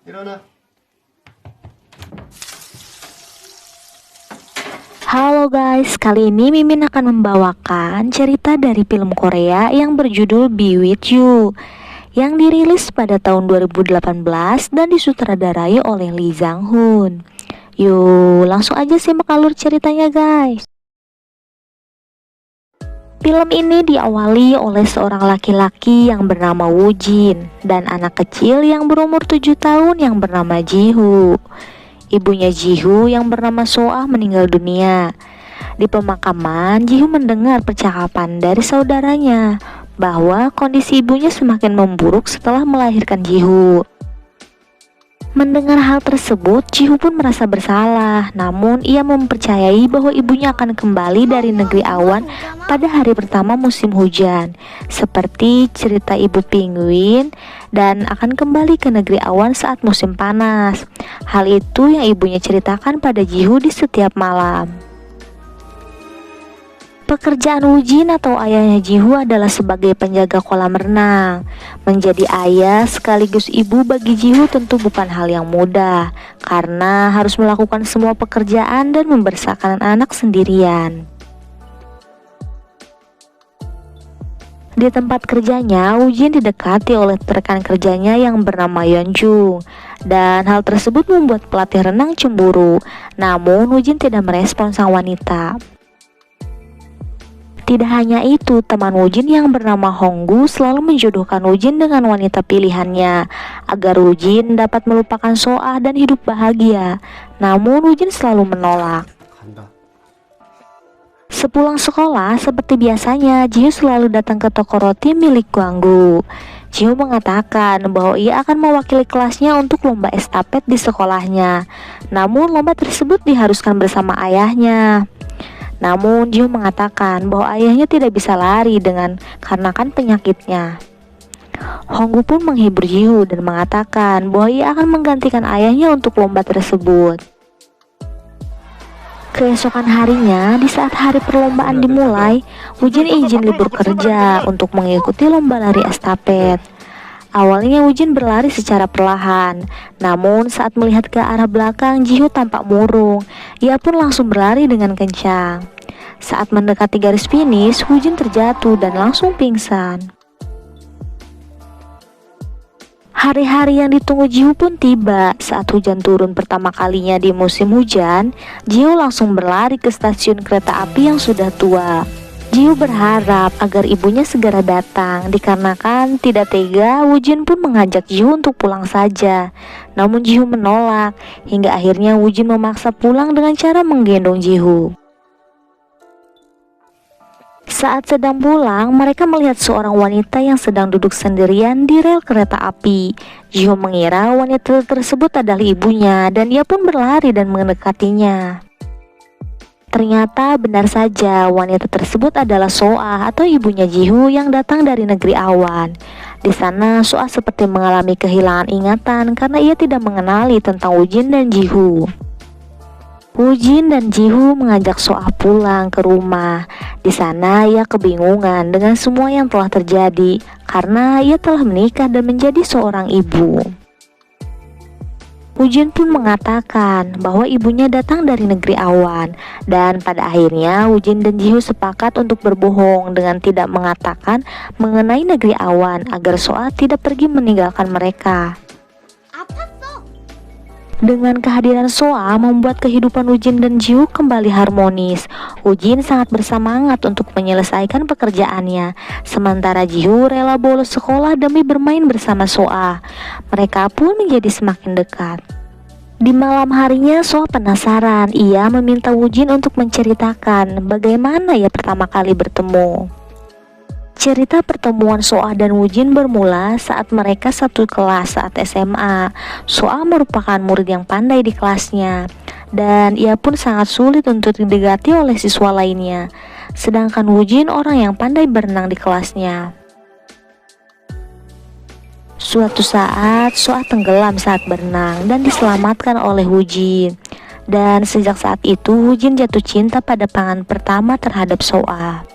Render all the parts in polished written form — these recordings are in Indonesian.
일어나. Halo guys, kali ini Mimin akan membawakan cerita dari film Korea yang berjudul Be With You yang dirilis pada tahun 2018 dan disutradarai oleh Lee Jang Hoon. Yuk, langsung aja simak alur ceritanya guys. Film ini diawali oleh seorang laki-laki yang bernama Woo Jin dan anak kecil yang berumur 7 tahun yang bernama Ji Hoo. Ibunya Ji Hoo yang bernama Soah meninggal dunia. Di pemakaman, Ji Hoo mendengar percakapan dari saudaranya bahwa kondisi ibunya semakin memburuk setelah melahirkan Ji Hoo. Mendengar hal tersebut, Ji Hoo pun merasa bersalah. Namun ia mempercayai bahwa ibunya akan kembali dari negeri awan pada hari pertama musim hujan, seperti cerita ibu penguin, dan akan kembali ke negeri awan saat musim panas. Hal itu yang ibunya ceritakan pada Ji Hoo di setiap malam. Pekerjaan Woo Jin atau ayahnya Ji Hoo adalah sebagai penjaga kolam renang. Menjadi ayah sekaligus ibu bagi Ji Hoo tentu bukan hal yang mudah, karena harus melakukan semua pekerjaan dan membesarkan anak sendirian. Di tempat kerjanya, Woo Jin didekati oleh rekan kerjanya yang bernama Yeon Jung, dan hal tersebut membuat pelatih renang cemburu. Namun Woo Jin tidak merespons sang wanita. Tidak hanya itu, teman Woo Jin yang bernama Hong Gu selalu menjodohkan Woo Jin dengan wanita pilihannya agar Woo Jin dapat melupakan Soah dan hidup bahagia. Namun Woo Jin selalu menolak. 간다. Sepulang sekolah, seperti biasanya, Ji Hoo selalu datang ke toko roti milik Gwanggu. Ji Hoo mengatakan bahwa ia akan mewakili kelasnya untuk lomba estafet di sekolahnya. Namun lomba tersebut diharuskan bersama ayahnya. Namun Ji Hoo mengatakan bahwa ayahnya tidak bisa lari karena penyakitnya. Hong Gu pun menghibur Ji Hoo dan mengatakan bahwa ia akan menggantikan ayahnya untuk lomba tersebut. Keesokan harinya, di saat hari perlombaan dimulai, Woo Jin izin libur kerja untuk mengikuti lomba lari estafet. Awalnya Woo Jin berlari secara perlahan, namun saat melihat ke arah belakang, Ji Hoo tampak murung. Ia pun langsung berlari dengan kencang. Saat mendekati garis finish, Woo Jin terjatuh dan langsung pingsan. Hari-hari yang ditunggu Ji Hoo pun tiba. Saat hujan turun pertama kalinya di musim hujan, Ji Hoo langsung berlari ke stasiun kereta api yang sudah tua. Ji Hoo berharap agar ibunya segera datang, dikarenakan tidak tega, Woo Jin pun mengajak Ji Hoo untuk pulang saja. Namun Ji Hoo menolak, hingga akhirnya Woo Jin memaksa pulang dengan cara menggendong Ji Hoo. Saat sedang pulang, mereka melihat seorang wanita yang sedang duduk sendirian di rel kereta api. Ji Hoo mengira wanita tersebut adalah ibunya, dan ia pun berlari dan mendekatinya. Ternyata benar saja, wanita tersebut adalah Soah atau ibunya Ji Hoo yang datang dari negeri awan. Di sana Soah seperti mengalami kehilangan ingatan karena ia tidak mengenali tentang Woo Jin dan Ji Hoo. Woo Jin dan Ji Hoo mengajak Soah pulang ke rumah. Di sana ia kebingungan dengan semua yang telah terjadi karena ia telah menikah dan menjadi seorang ibu. Woo Jin pun mengatakan bahwa ibunya datang dari negeri awan, dan pada akhirnya Woo Jin dan Ji Hoo sepakat untuk berbohong dengan tidak mengatakan mengenai negeri awan agar Soah tidak pergi meninggalkan mereka. Dengan kehadiran Soah membuat kehidupan Woo Jin dan Ji Hoo kembali harmonis. Woo Jin sangat bersemangat untuk menyelesaikan pekerjaannya, sementara Ji Hoo rela bolos sekolah demi bermain bersama Soah. Mereka pun menjadi semakin dekat. Di malam harinya, Soah penasaran. Ia meminta Woo Jin untuk menceritakan bagaimana ia pertama kali bertemu. Cerita pertemuan Soah dan Woo Jin bermula saat mereka satu kelas saat SMA. Soah merupakan murid yang pandai di kelasnya, dan ia pun sangat sulit untuk didekati oleh siswa lainnya. Sedangkan Woo Jin orang yang pandai berenang di kelasnya. Suatu saat, Soah tenggelam saat berenang dan diselamatkan oleh Woo Jin. Dan sejak saat itu, Woo Jin jatuh cinta pada pandangan pertama terhadap Soah.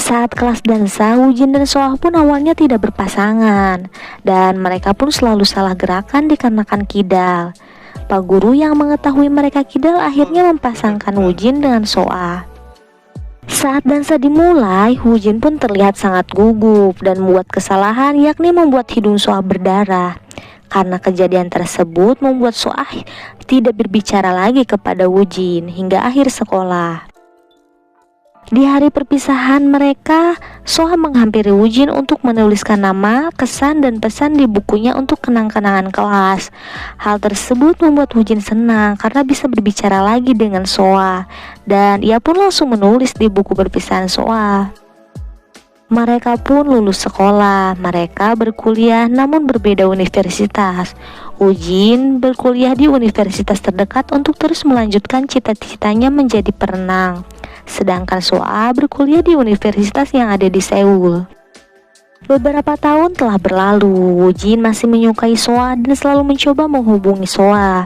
Saat kelas dansa, Wujin dan Soah pun awalnya tidak berpasangan dan mereka pun selalu salah gerakan dikarenakan kidal. Pak guru yang mengetahui mereka kidal akhirnya mempasangkan Wujin dengan Soah. Saat dansa dimulai, Wujin pun terlihat sangat gugup dan membuat kesalahan, yakni membuat hidung Soah berdarah. Karena kejadian tersebut membuat Soah tidak berbicara lagi kepada Wujin hingga akhir sekolah. Di hari perpisahan mereka, Soah menghampiri Wujin untuk menuliskan nama, kesan, dan pesan di bukunya untuk kenang-kenangan kelas. Hal tersebut membuat Wujin senang karena bisa berbicara lagi dengan Soah, dan ia pun langsung menulis di buku perpisahan Soah. Mereka pun lulus sekolah. Mereka berkuliah namun berbeda universitas. Wujin berkuliah di universitas terdekat untuk terus melanjutkan cita-citanya menjadi perenang. Sedangkan Soah berkuliah di universitas yang ada di Seoul. Beberapa tahun telah berlalu, Wujin masih menyukai Soah dan selalu mencoba menghubungi Soah.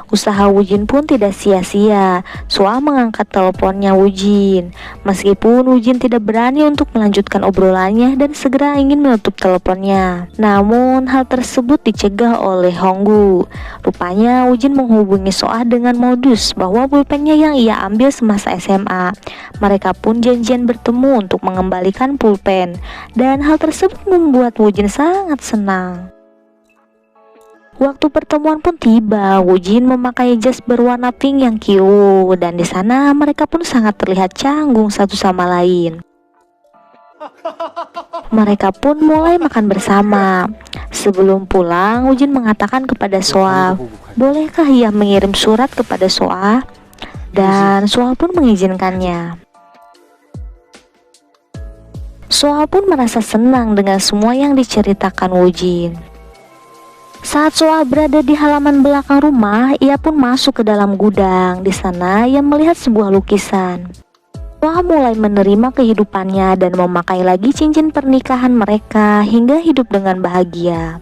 Usaha Wujin pun tidak sia-sia. Soah mengangkat teleponnya Wujin. Meskipun Wujin tidak berani untuk melanjutkan obrolannya dan segera ingin menutup teleponnya. Namun hal tersebut dicegah oleh Honggu. Rupanya Wujin menghubungi Soah dengan modus bahwa pulpennya yang ia ambil semasa SMA. Mereka pun janjian bertemu untuk mengembalikan pulpen. Dan hal tersebut membuat Wujin sangat senang. Waktu pertemuan pun tiba. Wujin memakai jas berwarna pink yang cute dan di sana mereka pun sangat terlihat canggung satu sama lain. Mereka pun mulai makan bersama. Sebelum pulang, Wujin mengatakan kepada Soah, bolehkah ia mengirim surat kepada Soah? Dan Soah pun mengizinkannya. Soah pun merasa senang dengan semua yang diceritakan Wujin. Saat Soah berada di halaman belakang rumah, ia pun masuk ke dalam gudang. Di sana ia melihat sebuah lukisan. Soah mulai menerima kehidupannya dan memakai lagi cincin pernikahan mereka hingga hidup dengan bahagia.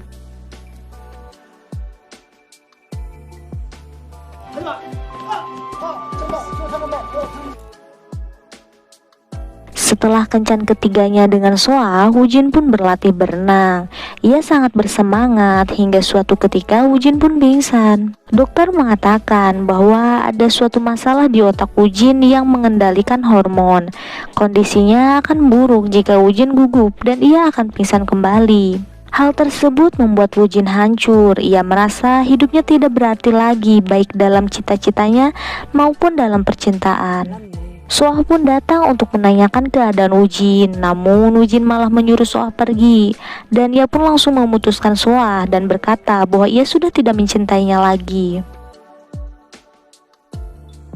Setelah kencan ketiganya dengan Soah, Wujin pun berlatih berenang. Ia sangat bersemangat hingga suatu ketika Wujin pun pingsan. Dokter mengatakan bahwa ada suatu masalah di otak Wujin yang mengendalikan hormon. Kondisinya akan buruk jika Wujin gugup dan ia akan pingsan kembali. Hal tersebut membuat Wujin hancur. Ia merasa hidupnya tidak berarti lagi, baik dalam cita-citanya maupun dalam percintaan. Soah pun datang untuk menanyakan keadaan Wujin, namun Wujin malah menyuruh Soah pergi. Dan ia pun langsung memutuskan Soah dan berkata bahwa ia sudah tidak mencintainya lagi.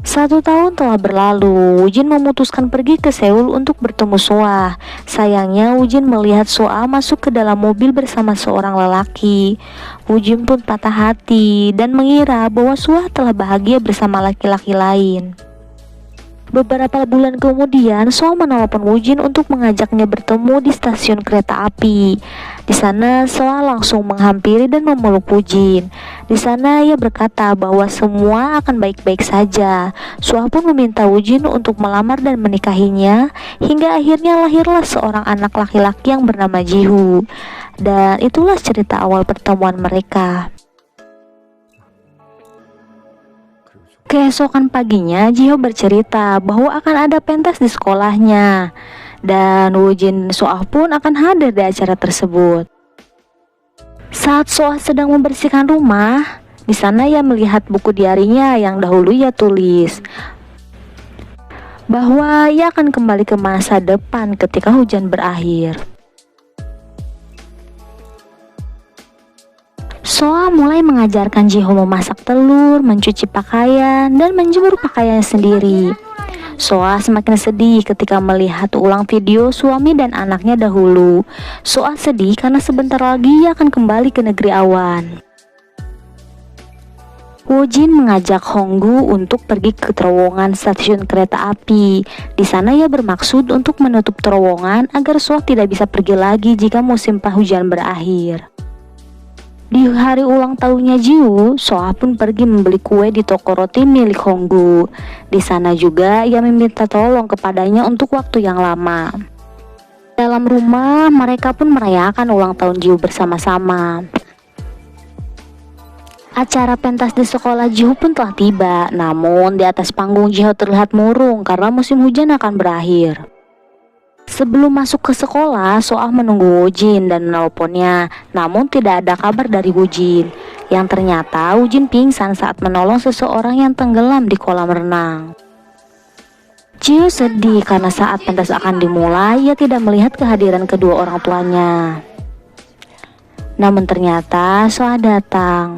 1 tahun telah berlalu, Wujin memutuskan pergi ke Seoul untuk bertemu Soah. Sayangnya Wujin melihat Soah masuk ke dalam mobil bersama seorang lelaki. Wujin pun patah hati dan mengira bahwa Soah telah bahagia bersama laki-laki lain. Beberapa bulan kemudian, Soah menelpon Wujin untuk mengajaknya bertemu di stasiun kereta api. Di sana, Soah langsung menghampiri dan memeluk Wujin. Di sana, ia berkata bahwa semua akan baik-baik saja. Soah pun meminta Wujin untuk melamar dan menikahinya, hingga akhirnya lahirlah seorang anak laki-laki yang bernama Jihu. Dan itulah cerita awal pertemuan mereka. Keesokan paginya, Jiho bercerita bahwa akan ada pentas di sekolahnya dan Wujin dan Soah pun akan hadir di acara tersebut. Saat Soah sedang membersihkan rumah, di sana ia melihat buku diarinya yang dahulu ia tulis bahwa ia akan kembali ke masa depan ketika hujan berakhir. Soah mulai mengajarkan Jiho memasak telur, mencuci pakaian, dan menjemur pakaiannya sendiri. Soah semakin sedih ketika melihat ulang video suami dan anaknya dahulu. Soah sedih karena sebentar lagi ia akan kembali ke negeri awan. Wujin mengajak Honggu untuk pergi ke terowongan stasiun kereta api. Di sana ia bermaksud untuk menutup terowongan agar Soah tidak bisa pergi lagi jika musim penghujan berakhir. Di hari ulang tahunnya Jiwoo, Soah pun pergi membeli kue di toko roti milik Honggu. Di sana juga ia meminta tolong kepadanya untuk waktu yang lama. dalam rumah, mereka pun merayakan ulang tahun Jiho bersama-sama. Acara pentas di sekolah Jiho pun telah tiba, namun di atas panggung Jiho terlihat murung karena musim hujan akan berakhir. Sebelum masuk ke sekolah, Soah menunggu Woojin dan menelponnya, namun tidak ada kabar dari Woojin. Yang ternyata Woojin pingsan saat menolong seseorang yang tenggelam di kolam renang. Jiho sedih karena saat pentas akan dimulai, ia tidak melihat kehadiran kedua orang tuanya. Namun ternyata Soah datang.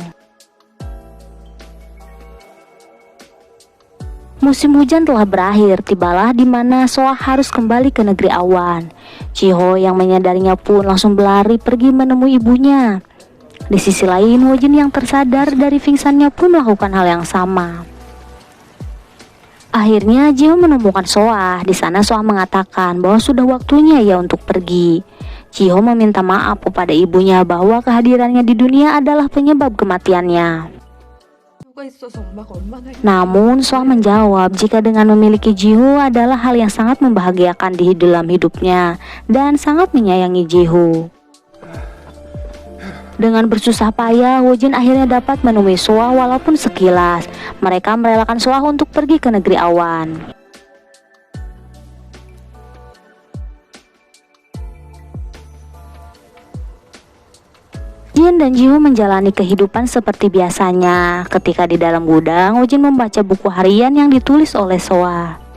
Musim hujan telah berakhir, tibalah di mana Soah harus kembali ke negeri awan. Jiho yang menyadarinya pun langsung berlari pergi menemui ibunya. Di sisi lain, Woojin yang tersadar dari pingsannya pun melakukan hal yang sama. Akhirnya Jiho menemukan Soah. Di sana Soah mengatakan bahwa sudah waktunya ia untuk pergi. Jiho meminta maaf kepada ibunya bahwa kehadirannya di dunia adalah penyebab kematiannya. Namun Soah menjawab jika dengan memiliki Jiho adalah hal yang sangat membahagiakan di dalam hidupnya dan sangat menyayangi Jiho. Dengan bersusah payah, Woojin akhirnya dapat menemui Soah walaupun sekilas. Mereka merelakan Soah untuk pergi ke negeri awan. Jin dan Jiho menjalani kehidupan seperti biasanya. Ketika di dalam gudang, Woojin membaca buku harian yang ditulis oleh Soah.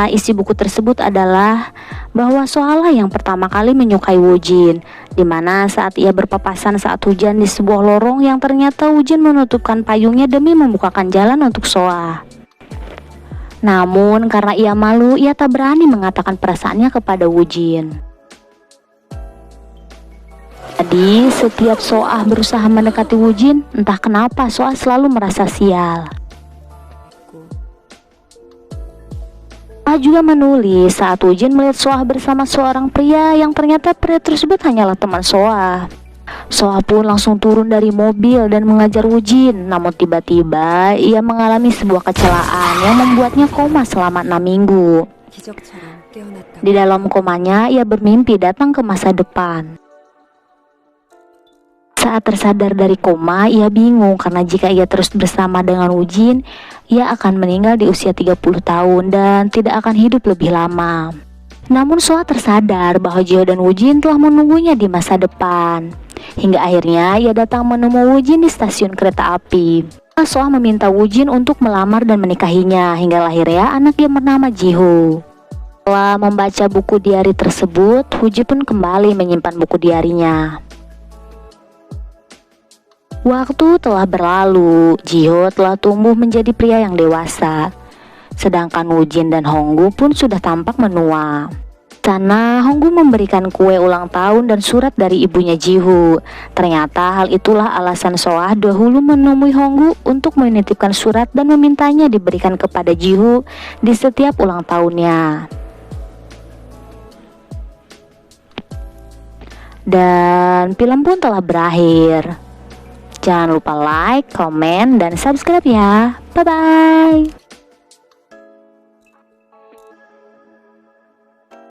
Isi buku tersebut adalah bahwa Soah lah yang pertama kali menyukai Woojin, dimana saat ia berpapasan saat hujan di sebuah lorong yang ternyata Woojin menutupkan payungnya demi membukakan jalan untuk Soah. Namun karena ia malu, ia tak berani mengatakan perasaannya kepada Woojin. Jadi setiap Soah berusaha mendekati Woojin, entah kenapa Soah selalu merasa sial. Soah juga menulis saat Woojin melihat Soah bersama seorang pria yang ternyata pria tersebut hanyalah teman Soah. Soah pun langsung turun dari mobil dan mengajar Woojin, namun tiba-tiba ia mengalami sebuah kecelakaan yang membuatnya koma selama 6 minggu. Di dalam komanya ia bermimpi datang ke masa depan. Saat tersadar dari koma, ia bingung karena jika ia terus bersama dengan Woojin, ia akan meninggal di usia 30 tahun dan tidak akan hidup lebih lama. Namun Soah tersadar bahwa Jiho dan Woojin telah menunggunya di masa depan. Hingga akhirnya ia datang menemui Woojin di stasiun kereta api. Soah meminta Woojin untuk melamar dan menikahinya, hingga lahirnya anak yang bernama Jiho. Setelah membaca buku diari tersebut, Woojin pun kembali menyimpan buku diarinya. Waktu telah berlalu, Jiho telah tumbuh menjadi pria yang dewasa. Sedangkan Woojin dan Honggu pun sudah tampak menua. Sana Honggu memberikan kue ulang tahun dan surat dari ibunya Jiho. Ternyata hal itulah alasan Soah dahulu menemui Honggu untuk menitipkan surat dan memintanya diberikan kepada Jiho di setiap ulang tahunnya. Dan film pun telah berakhir. Jangan lupa like, komen, dan subscribe ya. Bye-bye.